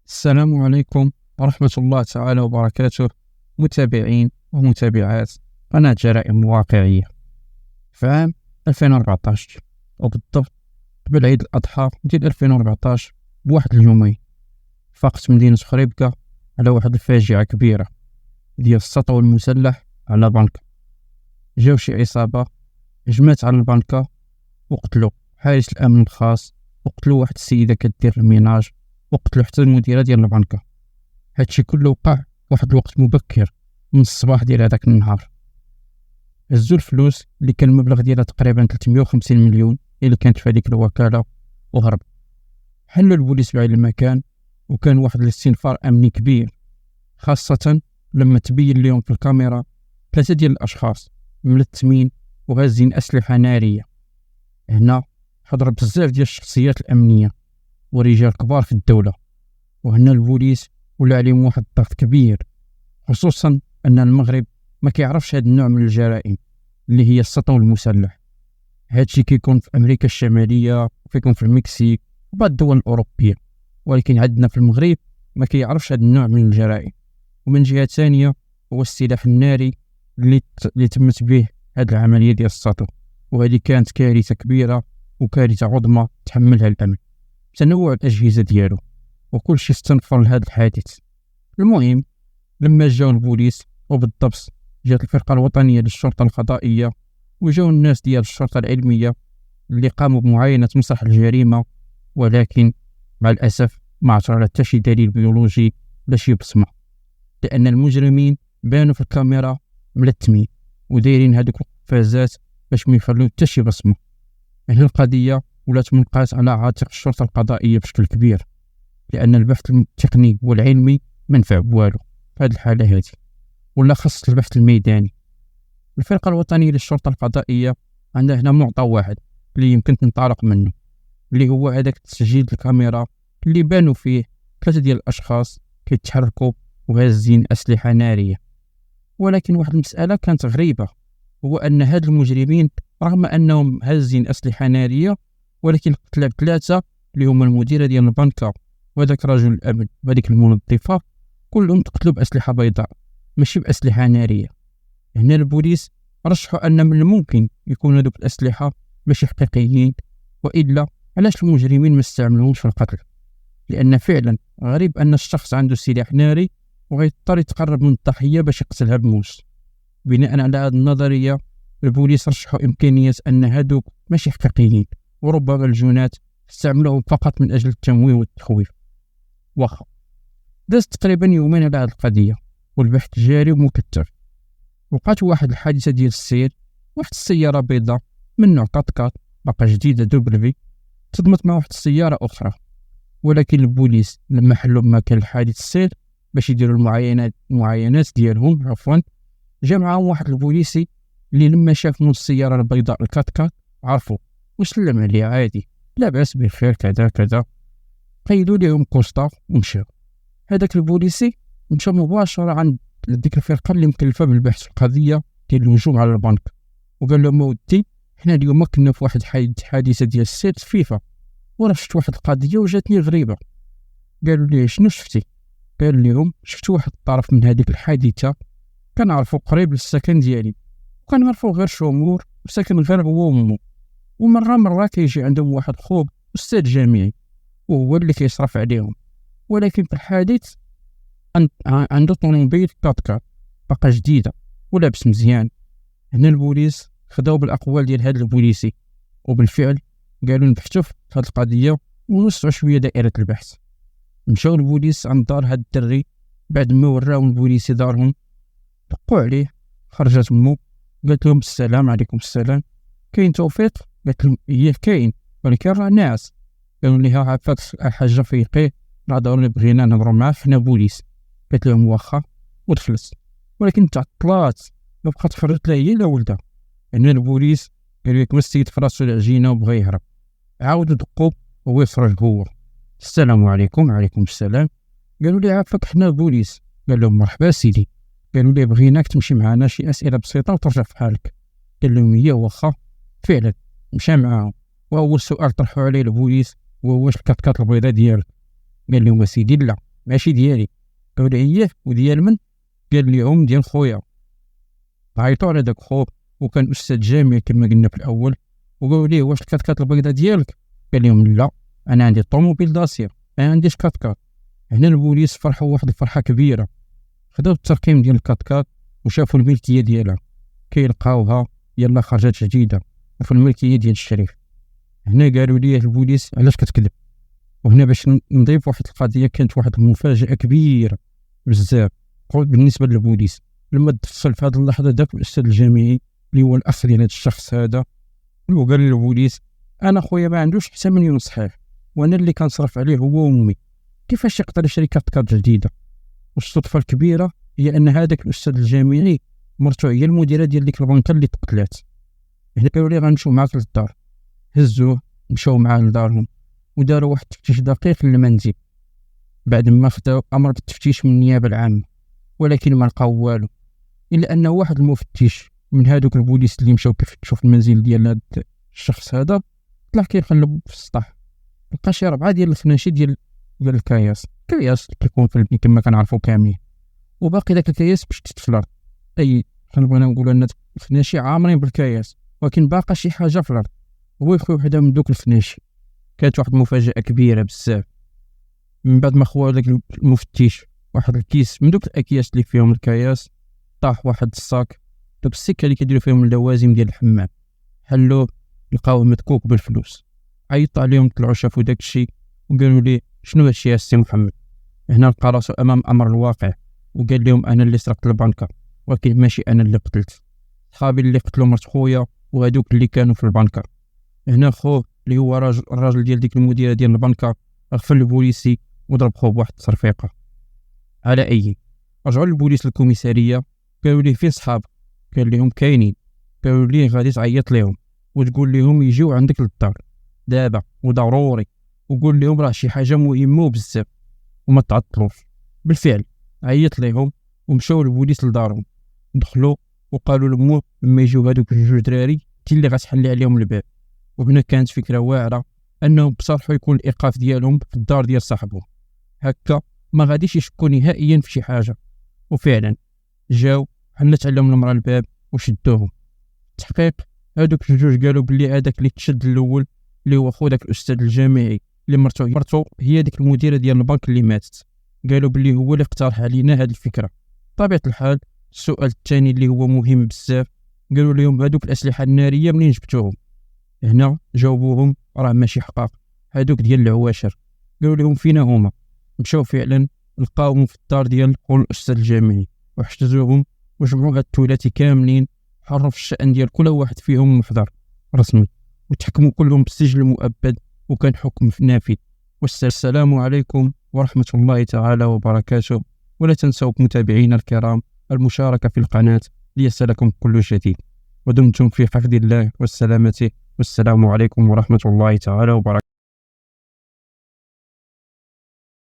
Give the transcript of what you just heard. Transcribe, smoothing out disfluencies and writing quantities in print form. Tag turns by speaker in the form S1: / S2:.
S1: السلام عليكم ورحمة الله تعالى وبركاته، متابعين ومتابعات قناة جرائم واقعية. في عام 2014 وبالضبط قبل عيد الأضحى ديال 2014 بواحد اليومين، فاقت مدينة خريبكة على واحد الفاجعة كبيرة ديال السطو المسلح على بنكة. جاو شي عصابة هجمات على البنكة وقتلوا حارس الأمن الخاص، وقتلوا واحد السيدة كدير الميناج، وقتلوا حتى المديرة ديال البنكة. هادشي كله وقع واحد الوقت مبكر من الصباح ديال هذاك النهار. هزوا الفلوس اللي كان المبلغ ديالها تقريبا 350 مليون اللي كانت في هذيك الوكالة وهرب. حلوا البوليس بعين المكان، وكان واحد الاستنفار أمني كبير، خاصة لما تبين لهم في الكاميرا 3 ديال الأشخاص ملتمين وغازين أسلحة نارية. هنا حضر بزاف ديال الشخصيات الأمنية ورجال كبار في الدولة، وهنا البوليس ولا عليهم واحد الضغط كبير، خصوصا أن المغرب ما كيعرفش هذا النوع من الجرائم اللي هي السطو المسلح. هادشي كيكون في أمريكا الشمالية وكيكون في المكسيك وبعض الدول الأوروبية، ولكن عندنا في المغرب ما كيعرفش هذا النوع من الجرائم. ومن جهة ثانية هو السلاح الناري اللي تمت به هذه العملية ديال السطو، وهذه كانت كارثة كبيرة وكارثة عظمى تحملها الأمن. تنوع الأجهزة ديالو وكل شيء استنفر لهذا الحادث. المهم لما جاو البوليس وبالضبط جات الفرقة الوطنية للشرطة القضائية وجاو الناس ديال الشرطة العلمية اللي قاموا بمعاينة مسرح الجريمة، ولكن مع الأسف ما عثر حتى شي دليل بيولوجي ولا شي بصمة، لأن المجرمين بانوا في الكاميرا ملتمين ودايرين هذوك القفازات باش ما يخلو حتى شي بصمة. هذه القضية ولات منقاس على عاتق الشرطة القضائية بشكل كبير، لأن البحث التقني والعلمي منفع بوالو في هذه الحالة هذه، ولا خص البحث الميداني. الفرقة الوطنية للشرطة القضائية عندها هنا معطى واحد اللي يمكن تنطلق منه، اللي هو هذاك تسجيل الكاميرا اللي بانوا فيه 3 ديال الأشخاص كيتحركوا وهازين أسلحة نارية. ولكن واحد المسألة كانت غريبة، هو أن هاد المجرمين رغم أنهم هازين أسلحة نارية، ولكن قتلوا 3 اللي هما المديرة ديال البنكة وهذاك رجل الأمن وهذيك المنظفة، كلهم تقتلوا بأسلحة بيضاء ماشي بأسلحة نارية. هنا البوليس رشحوا أن من الممكن يكون هذوك الأسلحة ماشي حقيقيين، وإلا علاش المجرمين ما استعملوهمش في القتل؟ لأن فعلا غريب أن الشخص عنده سلاح ناري وغيضطر يتقرب من الضحية باش يقتلها بموس. بناء على هذه النظرية البوليس رشحوا إمكانية أن هذوك ماشي حقيقيين، وربما الجنات استعملوهم فقط من أجل التمويه والتخويف. واخا داز تقريبا يومين على هذه القضية والبحث جاري ومكثف. وقعت واحد الحادثة ديال السير، واحد السيارة بيضاء من نوع كاتكات باقا جديدة دوبلفي تصدمت مع واحد السيارة أخرى. ولكن البوليس لما حلوا مكان الحادث السير باش يديروا المعاينات ديالهم جا معاهم واحد البوليسي اللي لما شاف من السيارة البيضاء الكاتكات عرفوا وسلم عليه عادي، لا بأس بخير كذا كذا. قيدوا لهم كوستا ومشاو. هذاك البوليسي مشى مباشرة عند ديك الفرقة اللي مكلفة بالبحث في القضية ديال الهجوم على البنك، وقال لهم ودي حنا اليوم كنا في واحد حادثة ديال السير خفيفة، وراه شفت واحد القضية وجاتني غريبة. قالوا لي شنو شفتي؟ قال لهم شفت واحد الطرف من هذيك الحادثة كنعرفو قريب للسكن ديالي، وكنعرفو غير شهور وساكن غير هو وامو، ومرة كيجي عندهم واحد خوب أستاذ جامعي وهو اللي كيصرف عليهم. ولكن في الحادث عنده طوموبيل كاتكات باقا جديدة ولابس مزيان. هنا البوليس خداو بالأقوال ديال هذا البوليسي، وبالفعل قالوا نبحثوا في هذه القضية ونوسعوا شوية دائرة البحث. مشاو البوليس عند دار هاد الدري، بعد ما وراهم البوليسي دارهم دقوا عليه، خرجت امو قالت لهم السلام عليكم السلام، كاين توفيق؟ قالت لهم ايه كاين، ولكن راه ناعس. قالوا ليها عافاك الحاجه فيقيه، راه ضروري بغينا نهضروا معاه حنا بوليس. قالت لهم واخا ودخلت، ولكن تعطلات ما بقات فرجت لا هي لا ولدها. هنا البوليس قالوا لك السيد فراسو العجينه وبغى يهرب. عاودوا دقوا وهو يخرج هو، السلام عليكم. عليكم السلام. قالوا لي عافاك حنا البوليس. قال لهم مرحبا سيدي. قالوا لي بغيناك تمشي معنا شي أسئلة بسيطة وترجع في حالك. قال لهم هي واخا. فعلا مشى معاهم، وأول سؤال طرحوا عليه البوليس هو واش الكاتكات البيضاء ديالك؟ قال لهم سيدي لا، ماشي ديالي. قالوا لي اييه وديال من؟ قال لهم ديال خويا. عيطوا على داك خوك وكان استاذ جامعي كما قلنا في الاول، وقالوا ليه واش الكاتكات البيضاء ديالك؟ قال لهم لا، انا عندي طوموبيل داسيا، ما عنديش كاتكات. هنا البوليس فرحوا واحد الفرحه كبيره، خداو الترقيم ديال الكاتكات وشافوا الملكيه ديالها، كيلقاوها يلا خرجت جديده وفي الملكيه ديال الشريف. هنا قالوا ليه البوليس علاش كتكذب؟ وهنا باش نضيف واحد القضيه، كانت واحد المفاجاه كبيره بزاف بالنسبه للبوليس لما تدخل في هذه اللحظه داك الاستاذ الجامعي اللي هو الاخ ديال هذا الشخص هذا، وقال للبوليس انا خويا ما عندوش حتى مليون صحيح، وانا اللي كنصرف عليه هو وامي، كيفاش يقدر يشري كارت جديده؟ والصدفه الكبيره هي ان هذاك الاستاذ الجامعي مرته هي المديره ديال ديك البنكه اللي تقتلات. هنا قالوا لي غنمشيو معاك للدار. هزوه مشاو معاه لدارهم وداروا واحد التفتيش دقيق للمنزل، بعد ما خداو امر بالتفتيش من النيابه العامه، ولكن ما لقاو والو، الا ان واحد المفتش من هادوك البوليس اللي مشاو كيفتشوا في المنزل ديال هذا الشخص هذا طلع كيقلب في السطح، لقى شي 4 ديال الخناشي ديال الكياس كيكون في البنك كما كنعرفوا كاملين، وباقي داك الكياس باش تتفلر. اي كنبغينا نقولوا ان الخناشي عامرين بالكياس، ولكن باقا شي حاجه في الارض، هو يخوي وحده من دوك الخناشي. كانت واحد المفاجاه كبيره بزاف. من بعد ما خوا داك المفتش واحد الكيس من دوك الاكياس اللي فيهم الكياس، طاح واحد الصاك، دوك السكه اللي كيديروا فيهم اللوازم ديال الحمام، حلوه لقاوه متكوك بالفلوس. عيط عليهم طلعوا شافوا داك الشيء وقالوا ليه شنو هادشي يا سي محمد؟ هنا لقى راسو امام امر الواقع، وقال لهم انا اللي سرقت البنكه، ولكن ماشي انا اللي قتلت، صحابي اللي قتلوا مرت خويا وهادوك اللي كانوا في البنكه. هنا خوه اللي هو الراجل ديال ديك المديره ديال البنكه غفل البوليسي وضرب خوه بواحد التصرفيقه. على اي رجعوا البوليس للكوميساريه، قالوا ليه فين صحابك؟ قال لهم كاينين. قالوا ليه غادي تعيط لهم وتقول لهم يجيو عندك للدار دابا وضروري، وقول لهم راه شي حاجه مهمه بزاف وما تعطلوش. بالفعل عيط لهم ومشاو البوليس لدارهم، دخلوا وقالوا لمو لما يجيو هذوك الجوج دراري انت اللي غتحلي عليهم الباب. وهنا كانت فكره واعره انهم بصراحه يكون الايقاف ديالهم في الدار ديال صاحبهم، هكا ما غاديش يشكوا نهائيا في شي حاجه. وفعلا جاو حلت عليهم المراه الباب وشدوهم. التحقيق هذوك الجوج قالوا بلي هذاك اللي تشد الاول اللي هو خو داك الاستاذ الجامعي اللي مرته هي ديك المديره ديال البنك اللي ماتت، قالوا بلي هو اللي اقترح علينا هذه الفكره. طبيعه الحال السؤال الثاني اللي هو مهم بزاف، قالوا لهم هذوك الاسلحه الناريه منين جبتوهم؟ هنا جاوبوهم راه ماشي حقاق، هذوك ديال العواشر. قالوا لهم فينا هما؟ مشاو فعلا لقاوهم في الدار ديال خو الاستاذ الجامعي واحتجزوهم وجمعوا هاد الثلاثه كاملين، حروا في الشأن ديال كل واحد فيهم محضر رسمي وتحكموا كلهم بالسجن المؤبد، وكان حكم نافذ. والسلام عليكم ورحمة الله تعالى وبركاته. ولا تنسوا متابعينا الكرام المشاركة في القناة ليصلكم كل جديد، ودمتم في حفظ الله والسلامة، والسلام عليكم ورحمة الله تعالى وبركاته.